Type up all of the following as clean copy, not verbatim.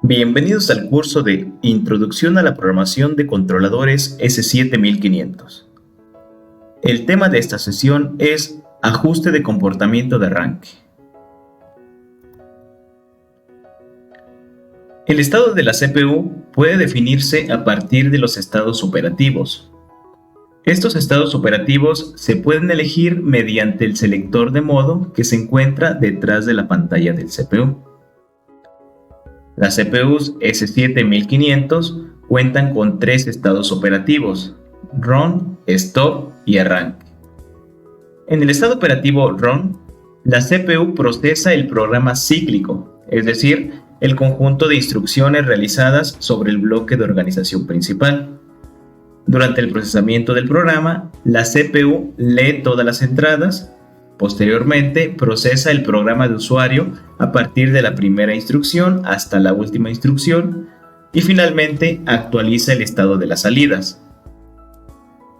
Bienvenidos al curso de Introducción a la Programación de Controladores S7500. El tema de esta sesión es Ajuste de comportamiento de arranque. El estado de la CPU puede definirse a partir de los estados operativos. Estos estados operativos se pueden elegir mediante el selector de modo que se encuentra detrás de la pantalla del CPU. Las CPUs S7500 cuentan con tres estados operativos: Run, Stop y Arranque. En el estado operativo Run, la CPU procesa el programa cíclico, es decir, el conjunto de instrucciones realizadas sobre el bloque de organización principal. Durante el procesamiento del programa, la CPU lee todas las entradas. Posteriormente, procesa el programa de usuario a partir de la primera instrucción hasta la última instrucción y finalmente actualiza el estado de las salidas.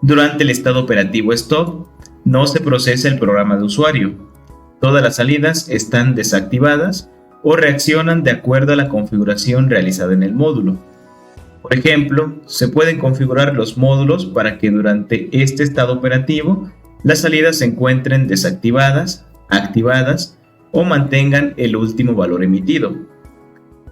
Durante el estado operativo Stop, no se procesa el programa de usuario. Todas las salidas están desactivadas o reaccionan de acuerdo a la configuración realizada en el módulo. Por ejemplo, se pueden configurar los módulos para que durante este estado operativo las salidas se encuentren desactivadas, activadas o mantengan el último valor emitido.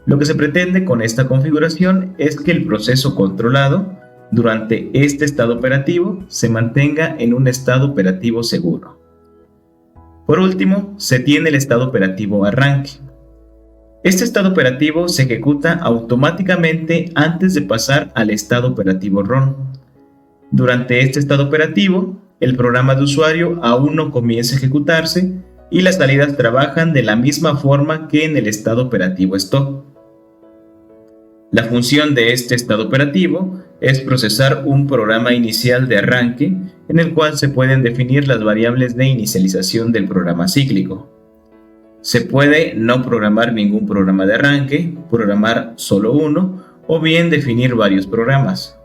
Lo que se pretende con esta configuración es que el proceso controlado durante este estado operativo se mantenga en un estado operativo seguro. Por último, se tiene el estado operativo arranque. Este estado operativo se ejecuta automáticamente antes de pasar al estado operativo run. Durante este estado operativo, el programa de usuario aún no comienza a ejecutarse y las salidas trabajan de la misma forma que en el estado operativo stop. La función de este estado operativo es procesar un programa inicial de arranque en el cual se pueden definir las variables de inicialización del programa cíclico. Se puede no programar ningún programa de arranque, programar solo uno o bien definir varios programas.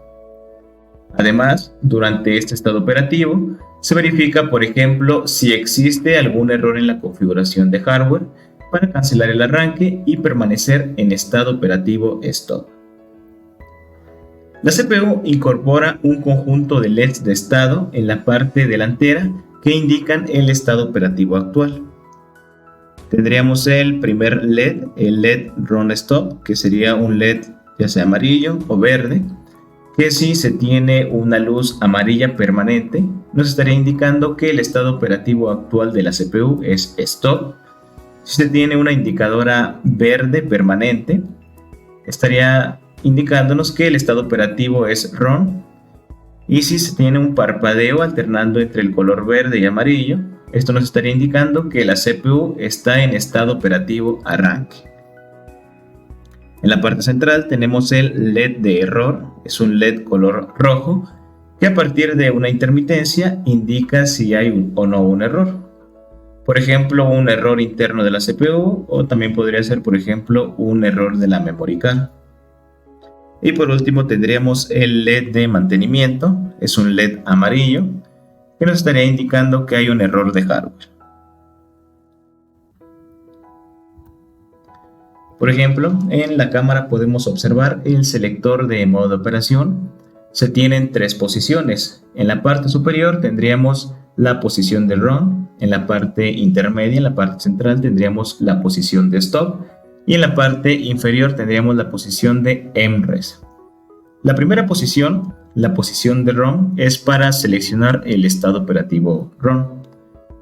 Además, durante este estado operativo, se verifica, por ejemplo, si existe algún error en la configuración de hardware para cancelar el arranque y permanecer en estado operativo stop. La CPU incorpora un conjunto de LEDs de estado en la parte delantera que indican el estado operativo actual. Tendríamos el primer LED, el LED Run Stop, que sería un LED ya sea amarillo o verde, que si se tiene una luz amarilla permanente, nos estaría indicando que el estado operativo actual de la CPU es Stop. Si se tiene una indicadora verde permanente, estaría indicándonos que el estado operativo es Run. Y si se tiene un parpadeo alternando entre el color verde y amarillo, esto nos estaría indicando que la CPU está en estado operativo arranque. En la parte central tenemos el LED de error, es un LED color rojo que a partir de una intermitencia indica si hay o no un error. Por ejemplo, un error interno de la CPU o también podría ser, por ejemplo, un error de la memory card. Y por último tendríamos el LED de mantenimiento, es un LED amarillo que nos estaría indicando que hay un error de hardware. Por ejemplo, en la cámara podemos observar el selector de modo de operación. Se tienen tres posiciones. En la parte superior tendríamos la posición de run, en la parte intermedia, en la parte central tendríamos la posición de stop y en la parte inferior tendríamos la posición de mres. La primera posición, la posición de run, es para seleccionar el estado operativo run.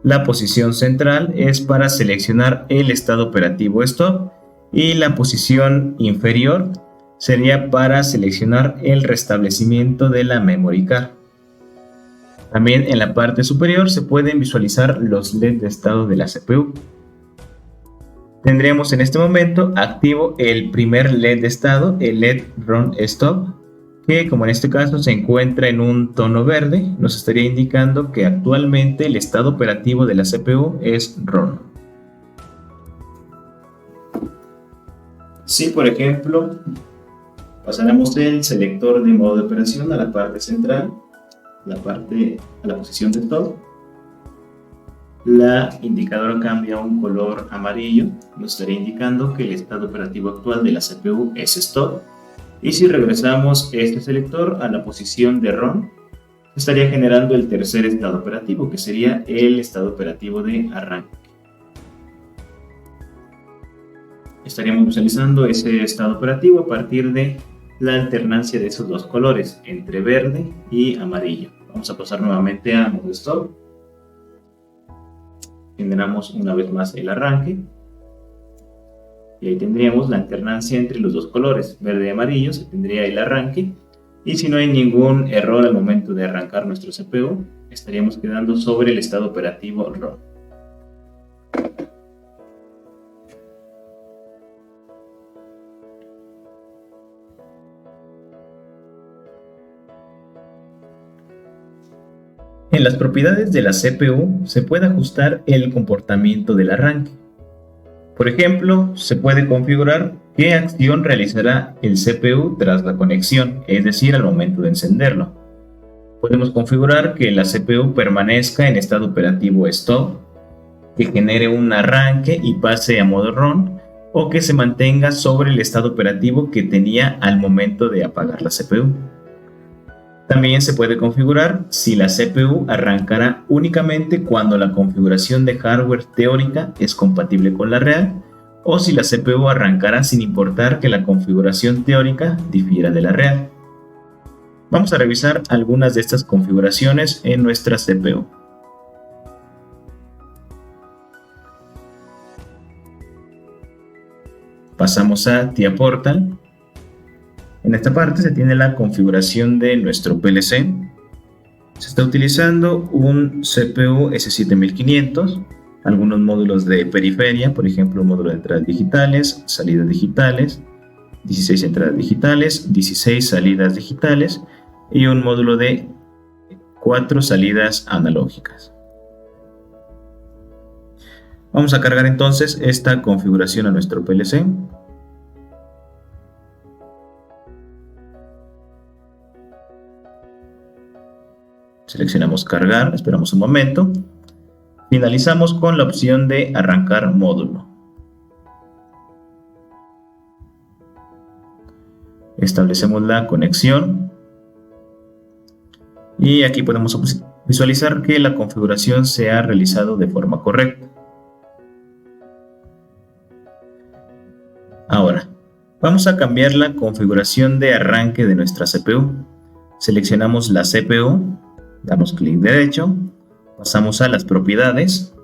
La posición central es para seleccionar el estado operativo stop. Y la posición inferior sería para seleccionar el restablecimiento de la memory card. También en la parte superior se pueden visualizar los LED de estado de la CPU. Tendríamos en este momento activo el primer LED de estado, el LED Run Stop, que como en este caso se encuentra en un tono verde, nos estaría indicando que actualmente el estado operativo de la CPU es Run. Si, por ejemplo, pasáramos el selector de modo de operación a la parte central, a la posición de stop, la indicadora cambia a un color amarillo, nos estaría indicando que el estado operativo actual de la CPU es stop. Y si regresamos este selector a la posición de RON, estaría generando el tercer estado operativo, que sería el estado operativo de arranque. Estaríamos visualizando ese estado operativo a partir de la alternancia de esos dos colores, entre verde y amarillo. Vamos a pasar nuevamente a modo stop. Generamos una vez más el arranque. Y ahí tendríamos la alternancia entre los dos colores, verde y amarillo, se tendría el arranque. Y si no hay ningún error al momento de arrancar nuestro CPU, estaríamos quedando sobre el estado operativo ROM. En las propiedades de la CPU se puede ajustar el comportamiento del arranque. Por ejemplo, se puede configurar qué acción realizará el CPU tras la conexión, es decir, al momento de encenderlo. Podemos configurar que la CPU permanezca en estado operativo stop, que genere un arranque y pase a modo RON, o que se mantenga sobre el estado operativo que tenía al momento de apagar la CPU. También se puede configurar si la CPU arrancará únicamente cuando la configuración de hardware teórica es compatible con la real, o si la CPU arrancará sin importar que la configuración teórica difiera de la real. Vamos a revisar algunas de estas configuraciones en nuestra CPU. Pasamos a TIA Portal. En esta parte se tiene la configuración de nuestro PLC. Se está utilizando un CPU S7500, algunos módulos de periferia, por ejemplo, un módulo de entradas digitales, salidas digitales, 16 entradas digitales, 16 salidas digitales y un módulo de 4 salidas analógicas. Vamos a cargar entonces esta configuración a nuestro PLC. Seleccionamos cargar, esperamos un momento. Finalizamos con la opción de arrancar módulo. Establecemos la conexión. Y aquí podemos visualizar que la configuración se ha realizado de forma correcta. Ahora, vamos a cambiar la configuración de arranque de nuestra CPU. Seleccionamos la CPU. Damos clic derecho, pasamos a las propiedades,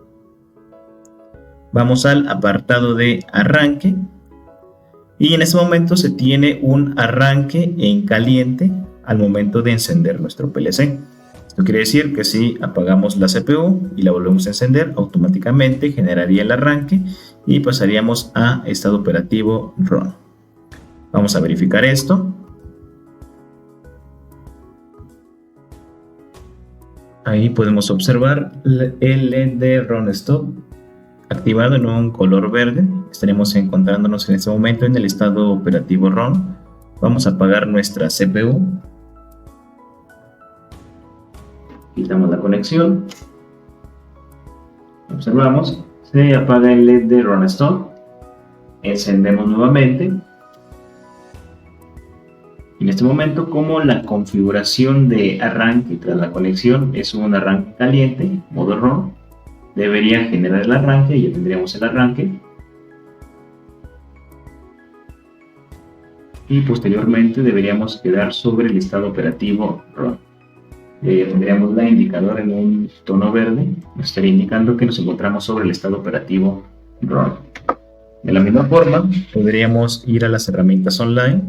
vamos al apartado de arranque y en este momento se tiene un arranque en caliente al momento de encender nuestro PLC. Esto quiere decir que si apagamos la CPU y la volvemos a encender, automáticamente generaría el arranque y pasaríamos a estado operativo RON. Vamos a verificar esto. Ahí podemos observar el LED de RON Stop activado en un color verde. Estaremos encontrándonos en este momento en el estado operativo RON. Vamos a apagar nuestra CPU. Quitamos la conexión. Observamos, se apaga el LED de RON Stop. Encendemos nuevamente. En este momento, como la configuración de arranque tras la conexión es un arranque caliente, modo RON, debería generar el arranque y ya tendríamos el arranque. Y posteriormente deberíamos quedar sobre el estado operativo RON. Ya tendríamos la indicadora en un tono verde, nos estaría indicando que nos encontramos sobre el estado operativo RON. De la misma forma, podríamos ir a las herramientas online.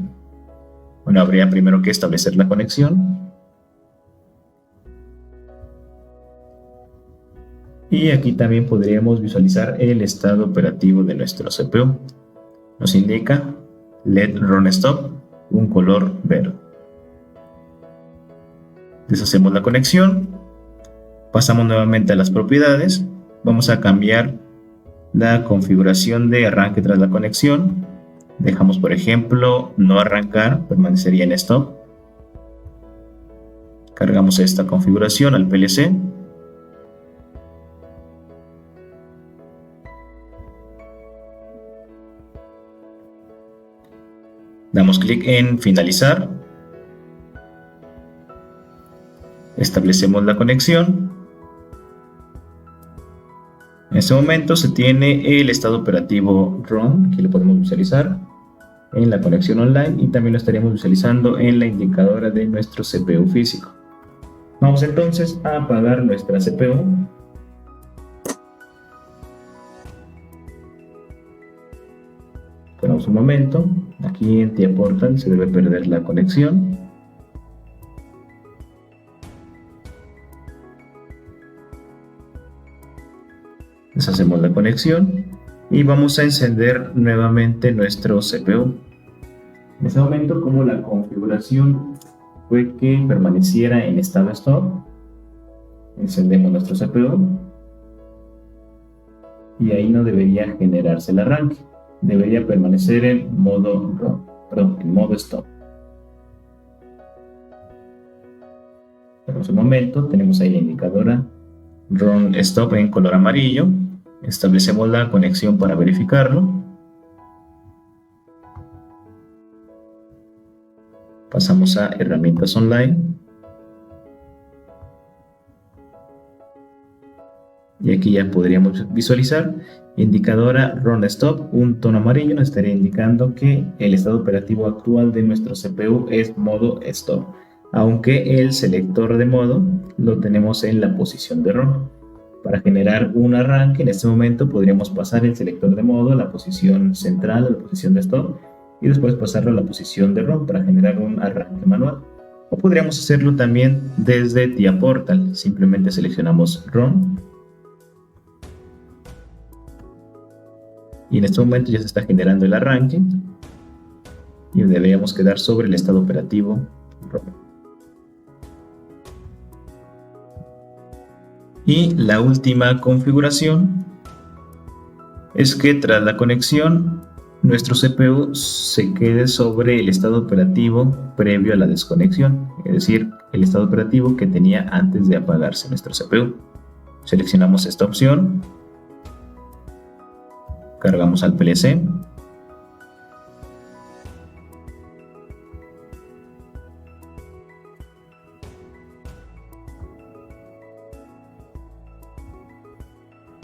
Bueno, habría primero que establecer la conexión. Y aquí también podríamos visualizar el estado operativo de nuestro CPU. Nos indica LED RON Stop, un color verde. Deshacemos la conexión. Pasamos nuevamente a las propiedades. Vamos a cambiar la configuración de arranque tras la conexión. Dejamos, por ejemplo, no arrancar, permanecería en stop. Cargamos esta configuración al PLC. Damos clic en finalizar. Establecemos la conexión. En este momento se tiene el estado operativo ROM, que lo podemos visualizar en la conexión online, y también lo estaríamos visualizando en la indicadora de nuestro CPU físico. Vamos entonces a apagar nuestra CPU. Esperamos un momento. Aquí en TIA Portal se debe perder la conexión. Deshacemos la conexión y vamos a encender nuevamente nuestro CPU. En este momento, como la configuración fue que permaneciera en estado stop, encendemos nuestro CPU y ahí no debería generarse el arranque. Debería permanecer en modo stop. Por un momento tenemos ahí la indicadora Run Stop en color amarillo. Establecemos la conexión para verificarlo. Pasamos a herramientas online. Y aquí ya podríamos visualizar indicadora Run Stop, un tono amarillo nos estaría indicando que el estado operativo actual de nuestro CPU es modo Stop, aunque el selector de modo lo tenemos en la posición de Run. Para generar un arranque en este momento podríamos pasar el selector de modo a la posición central, a la posición de Stop, y después pasarlo a la posición de Run para generar un arranque manual. O podríamos hacerlo también desde TIA Portal, simplemente seleccionamos Run. Y en este momento ya se está generando el arranque y deberíamos quedar sobre el estado operativo ROM. Y la última configuración es que tras la conexión nuestro CPU se quede sobre el estado operativo previo a la desconexión, es decir, el estado operativo que tenía antes de apagarse nuestro CPU. Seleccionamos esta opción. Cargamos al PLC.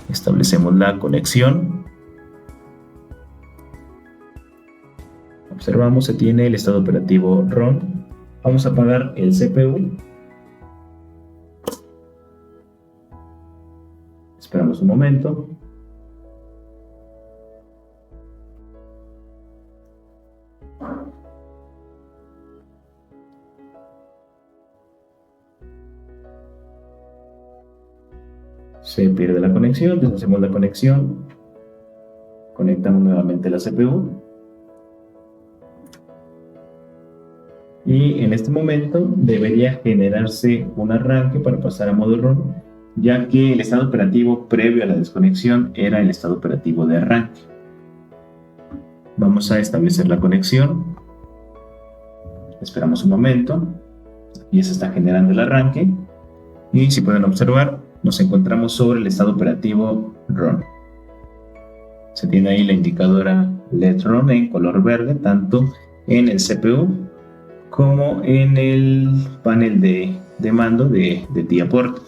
Establecemos la conexión. Observamos se tiene el estado operativo ROM. Vamos a apagar el CPU. Esperamos un momento. Se pierde la conexión, deshacemos la conexión, conectamos nuevamente la CPU y en este momento debería generarse un arranque para pasar a modo ROM, ya que el estado operativo previo a la desconexión era el estado operativo de arranque. Vamos a establecer la conexión, esperamos un momento y se está generando el arranque y si pueden observar nos encontramos sobre el estado operativo ROM. Se tiene ahí la indicadora LED ROM en color verde, tanto en el CPU como en el panel de mando de TIA Portal.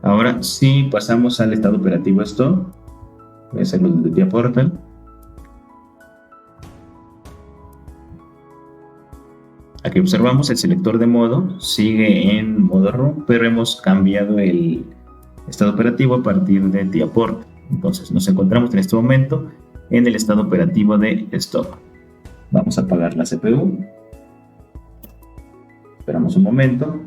Ahora, si pasamos al estado operativo Stop, voy a hacerlo desde TIA Portal. Aquí observamos el selector de modo sigue en modo ROM, pero hemos cambiado el estado operativo a partir de TIA Portal. Entonces nos encontramos en este momento en el estado operativo de Stop. Vamos a apagar la CPU. Esperamos un momento.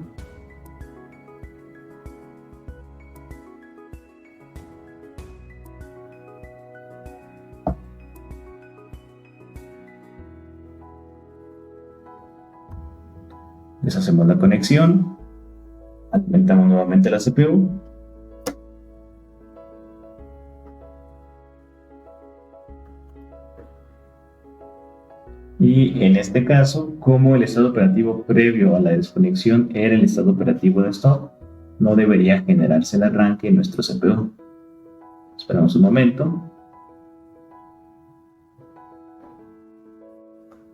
Deshacemos la conexión, alimentamos nuevamente la CPU Y en este caso, como el estado operativo previo a la desconexión era el estado operativo de stop, no debería generarse el arranque en nuestro CPU. Esperamos un momento.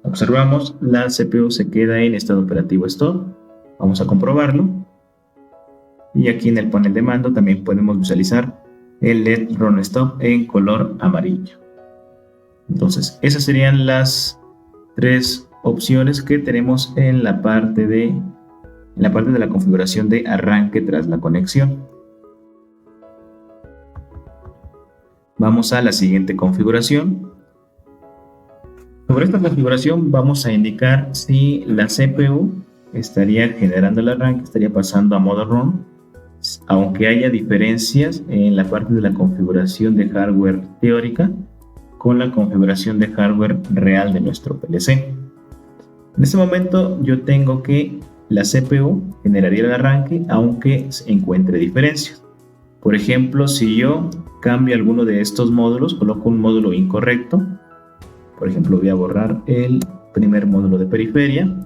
Observamos, la CPU se queda en estado operativo stop. Vamos a comprobarlo. Y aquí en el panel de mando también podemos visualizar el LED Run Stop en color amarillo. Entonces, esas serían las tres opciones que tenemos en la parte de la configuración de arranque tras la conexión. Vamos a la siguiente configuración. Sobre esta configuración vamos a indicar si la CPU estaría generando el arranque, estaría pasando a modo run, aunque haya diferencias en la parte de la configuración de hardware teórica con la configuración de hardware real de nuestro PLC. En este momento yo tengo que la CPU generaría el arranque aunque se encuentre diferencias. Por ejemplo, si yo cambio alguno de estos módulos, coloco un módulo incorrecto, por ejemplo voy a borrar el primer módulo de periferia.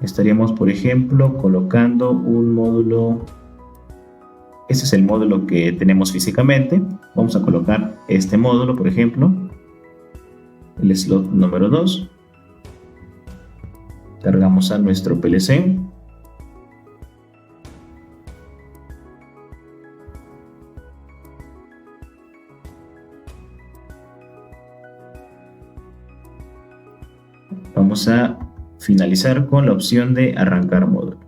Estaríamos, por ejemplo, colocando un módulo. Este es el módulo que tenemos físicamente. Vamos a colocar este módulo, por ejemplo, el slot número 2. Cargamos a nuestro PLC. Vamos a finalizar con la opción de arrancar módulo.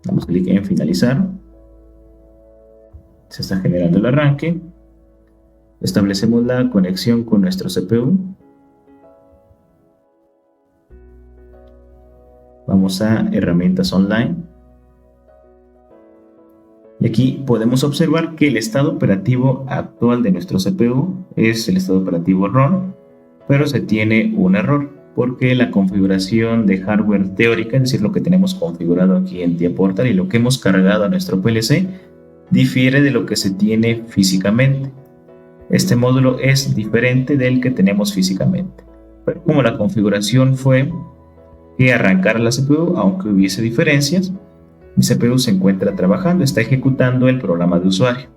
Damos clic en finalizar. Se está generando el arranque. Establecemos la conexión con nuestro CPU. Vamos a herramientas online. Y aquí podemos observar que el estado operativo actual de nuestro CPU es el estado operativo ROM, pero se tiene un error porque la configuración de hardware teórica, es decir, lo que tenemos configurado aquí en TIA Portal y lo que hemos cargado a nuestro PLC, difiere de lo que se tiene físicamente. Este módulo es diferente del que tenemos físicamente. Pero como la configuración fue que arrancara la CPU, aunque hubiese diferencias, mi CPU se encuentra trabajando, está ejecutando el programa de usuario.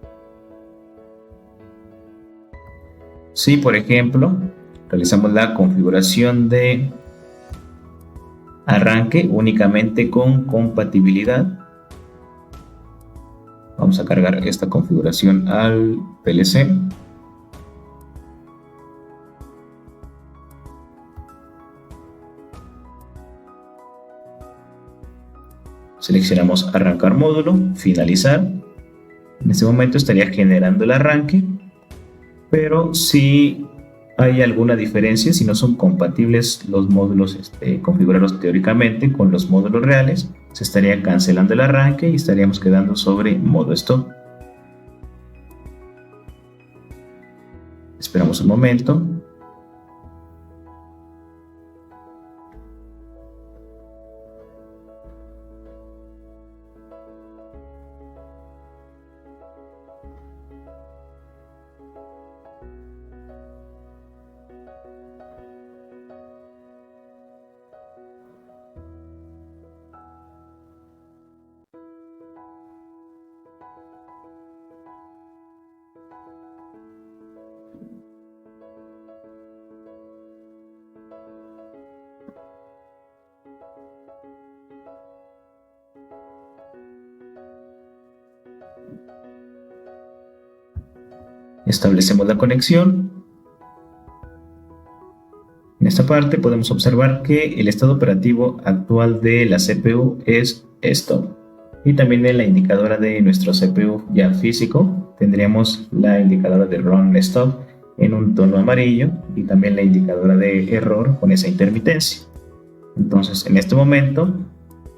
Si, por ejemplo, realizamos la configuración de arranque únicamente con compatibilidad, vamos a cargar esta configuración al PLC. Seleccionamos arrancar módulo, finalizar. En este momento estaría generando el arranque, pero si hay alguna diferencia, si no son compatibles los módulos configurados teóricamente con los módulos reales, se estaría cancelando el arranque y estaríamos quedando sobre modo stop. Esperamos un momento. Establecemos la conexión. En esta parte podemos observar que el estado operativo actual de la CPU es stop. Y también en la indicadora de nuestro CPU ya físico tendríamos la indicadora de run stop en un tono amarillo y también la indicadora de error con esa intermitencia. Entonces en este momento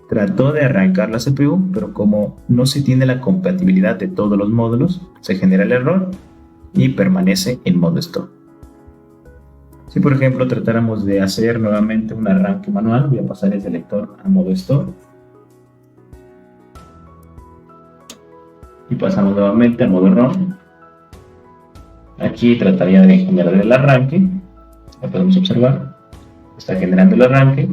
trató de arrancar la CPU, pero como no se tiene la compatibilidad de todos los módulos, se genera el error y permanece en modo stop. Si por ejemplo tratáramos de hacer nuevamente un arranque manual, voy a pasar el selector a modo stop y pasamos nuevamente a modo ROM. Aquí trataría de generar el arranque, lo podemos observar, está generando el arranque,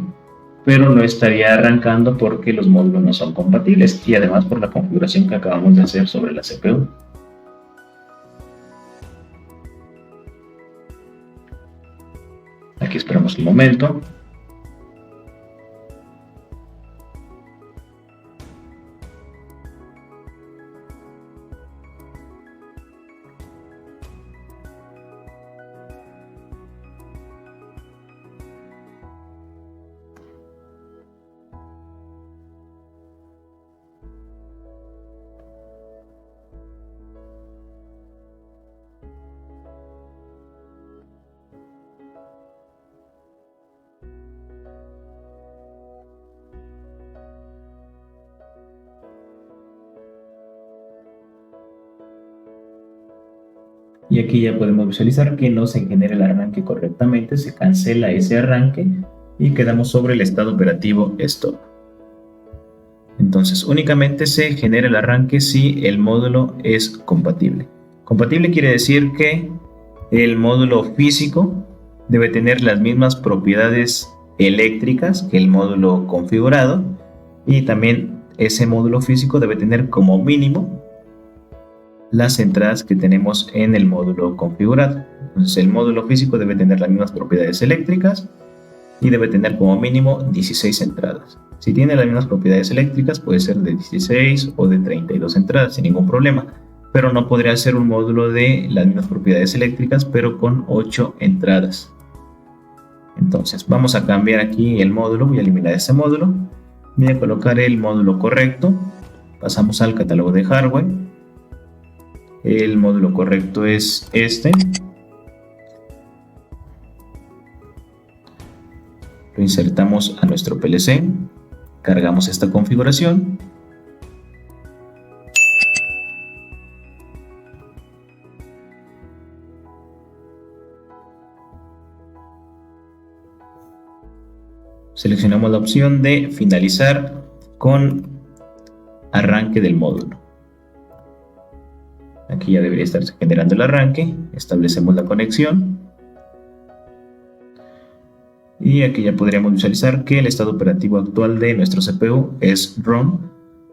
pero no estaría arrancando porque los módulos no son compatibles y además por la configuración que acabamos de hacer sobre la CPU. Aquí esperamos un momento. Y aquí ya podemos visualizar que no se genera el arranque correctamente, se cancela ese arranque y quedamos sobre el estado operativo stop. Entonces únicamente se genera el arranque si el módulo es compatible. Compatible quiere decir que el módulo físico debe tener las mismas propiedades eléctricas que el módulo configurado y también ese módulo físico debe tener como mínimo las entradas que tenemos en el módulo configurado. Entonces el módulo físico debe tener las mismas propiedades eléctricas y debe tener como mínimo 16 entradas. Si tiene las mismas propiedades eléctricas puede ser de 16 o de 32 entradas sin ningún problema, pero no podría ser un módulo de las mismas propiedades eléctricas pero con 8 entradas. Entonces vamos a cambiar aquí el módulo, voy a eliminar ese módulo, voy a colocar el módulo correcto, pasamos al catálogo de hardware. El módulo correcto es este. Lo insertamos a nuestro PLC. Cargamos esta configuración. Seleccionamos la opción de finalizar con arranque del módulo. Aquí ya debería estar generando el arranque, establecemos la conexión y aquí ya podríamos visualizar que el estado operativo actual de nuestro CPU es ROM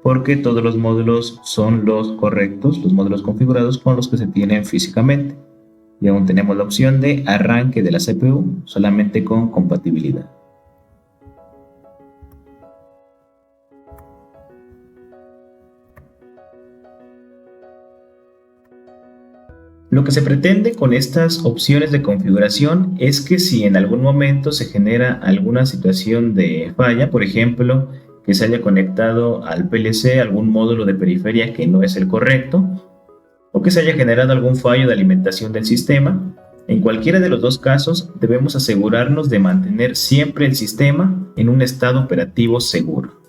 porque todos los módulos son los correctos, los módulos configurados con los que se tienen físicamente y aún tenemos la opción de arranque de la CPU solamente con compatibilidad. Lo que se pretende con estas opciones de configuración es que si en algún momento se genera alguna situación de falla, por ejemplo, que se haya conectado al PLC algún módulo de periferia que no es el correcto, o que se haya generado algún fallo de alimentación del sistema, en cualquiera de los dos casos debemos asegurarnos de mantener siempre el sistema en un estado operativo seguro.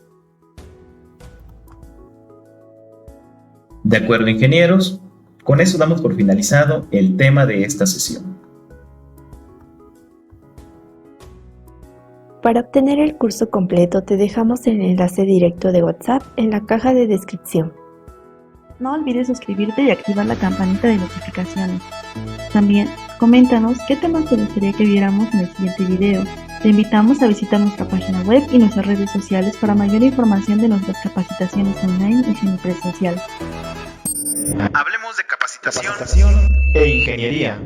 De acuerdo, ingenieros. Con eso damos por finalizado el tema de esta sesión. Para obtener el curso completo te dejamos el enlace directo de WhatsApp en la caja de descripción. No olvides suscribirte y activar la campanita de notificaciones. También, coméntanos qué temas te gustaría que viéramos en el siguiente video. Te invitamos a visitar nuestra página web y nuestras redes sociales para mayor información de nuestras capacitaciones online y semipresencial. Hablemos de capacitación e ingeniería.